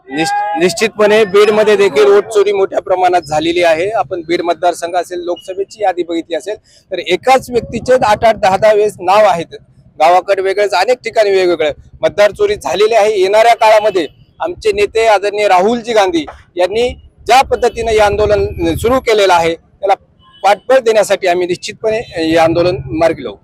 निश्चितपणे बीडमध्ये देखील वोट चोरी मोठ्या प्रमाणात झालेली आहे। आपण बीड मतदारसंघ असेल, लोकसभेची यादी बघितली असेल तर एकाच व्यक्तीचे 8-8, 10-10 वेळेस नाव आहेत। गावाकडे वेगळेच, अनेक ठिकाणी वेगवेगळे मतदार चोरी झालेली आहे। येणाऱ्या काळामध्ये आमचे नेते आदरणीय राहुलजी गांधी यांनी ज्या पद्धतीने हे आंदोलन सुरू केलेलं आहे त्याला पाठबळ देण्यासाठी आम्ही निश्चितपणे हे आंदोलन मार्गी लावू।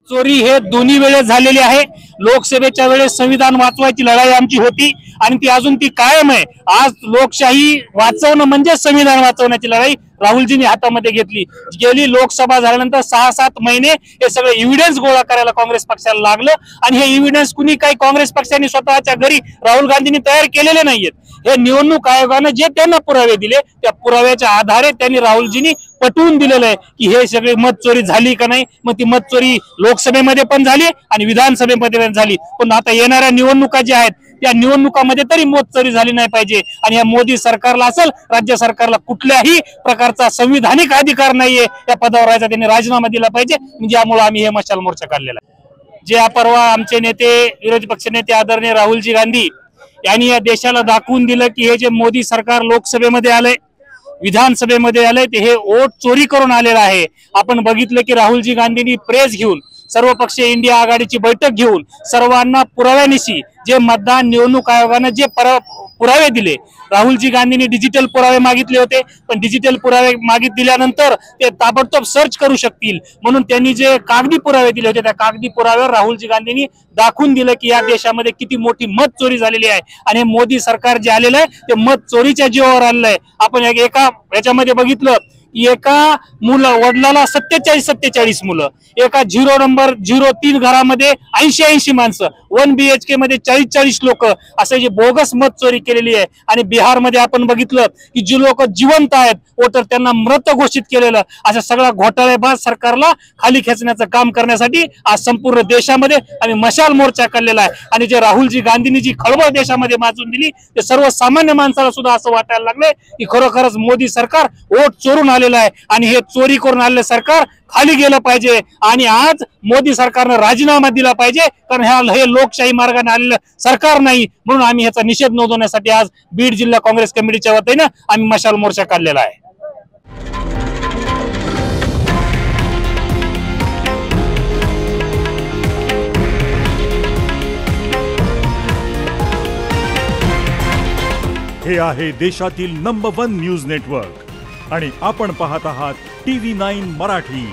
चोरी हे दोन्ही वेळेस झालेली आहे। लोकसभेच्या वेळेस संविधान वाचवायची लढाई आमची होती आणि ती अजून ती कायम आहे। आज लोकशाही वाचवणं म्हणजे संविधान वाचवण्याची लढाई राहुलजींनी हातामध्ये घेतली। गेली लोकसभा झाल्यानंतर 6-7 महिने हे सगळे एव्हिडन्स गोळा करायला काँग्रेस पक्षाला लागलं आणि हे एव्हिडन्स कुणी काही काँग्रेस पक्षाने स्वतःच्या घरी राहुल गांधींनी तयार केलेले नाहीयेत। हे निवडणूक आयोगाने जे त्यांना पुरावे दिले त्या पुराव्याच्या आधारे त्यांनी राहुलजींनी पटवून दिलेलं आहे की हे सगळे मत चोरी झाली का नाही। मग ती मत चोरी लोकसभेमध्ये पण झाली आणि विधानसभेमध्ये पण झाली, पण आता येणाऱ्या निवडणुका ज्या आहेत त्या निवडणुकामध्ये तरी मत चोरी झाली नाही पाहिजे। आणि या मोदी सरकारला असेल राज्य सरकारला कुठल्याही प्रकारचा संविधानिक अधिकार नाहीये या पदावर राहायचा, त्यांनी राजीनामा दिला पाहिजे। म्हणजे यामुळे आम्ही हे मशाल मोर्चा काढलेला आहे। जे परवा आमचे नेते विरोधी पक्ष नेते आदरणीय राहुलजी गांधी यांनी या देशाला दाखवून दिलं की हे जे मोदी सरकार लोकसभेमध्ये आलंय, विधानसभेमध्ये आलंय, ते हे वोट चोरी करून आलेलं आहे। आपण बघितलं की राहुलजी गांधींनी प्रेस घेऊन सर्वपक्षीय इंडिया आघाडीची बैठक घेऊन सर्वांना पुराव्यानिशी जे मतदान निवडणूक आयोगाने जे पुरावे दिले, राहुलजी गांधींनी डिजिटल पुरावे मागितले होते, पण डिजिटल पुरावे दिल्यानंतर ते ताबडतोब सर्च करू शकतील म्हणून त्यांनी जे कागदी पुरावे दिले होते त्या कागदी पुराव्यावर राहुलजी गांधींनी दाखवून दिलं की या देशामध्ये किती मोठी मत चोरी झालेली आहे। आणि मोदी सरकार जे आलेलं आहे ते मत चोरीच्या जीवावर आलेलं आहे। आपण एका याच्यामध्ये बघितलं एका वडिलाला 47 मुलं, एका 0 नंबर 03 घरामध्ये 80 माणसं, 1 BHK मध्ये 40 लोक, असं जे बोगस मत चोरी केलेली आहे। आणि बिहारमध्ये आपण बघितलं की जी लोक जिवंत आहेत वोटर त्यांना मृत घोषित केलेलं, अशा सगळा घोटाळेबाज सरकारला खाली खेचण्याचं काम करण्यासाठी आज संपूर्ण देशामध्ये आम्ही मशाल मोर्चा काढलेला आहे। आणि जे राहुलजी गांधींनी जी खळबळ देशामध्ये माजून दिली ते सर्वसामान्य माणसाला सुद्धा असं वाटायला लागलंय की खरोखरच मोदी सरकार वोट चोरून आलेलं आहे आणि हे चोरी करून आलेलं सरकार खाली गेलं पाहिजे। आणि आज मोदी सरकारनं राजीनामा दिला पाहिजे, कारण हे लोकशाही मार्गाने आलेलं सरकार नाही। म्हणून आम्ही ह्याचा निषेध नोंदवण्यासाठी आज बीड जिल्हा काँग्रेस कमिटीच्या वतीने आम्ही मशाल मोर्चा काढलेला आहे। हे आहे देशातील नंबर 1 न्यूज नेटवर्क आणि आपण पाहत आहात TV9 मराठी,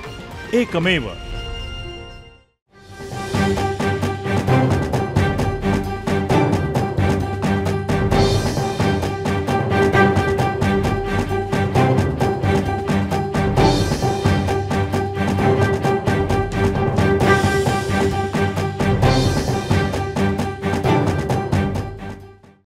एकमेव।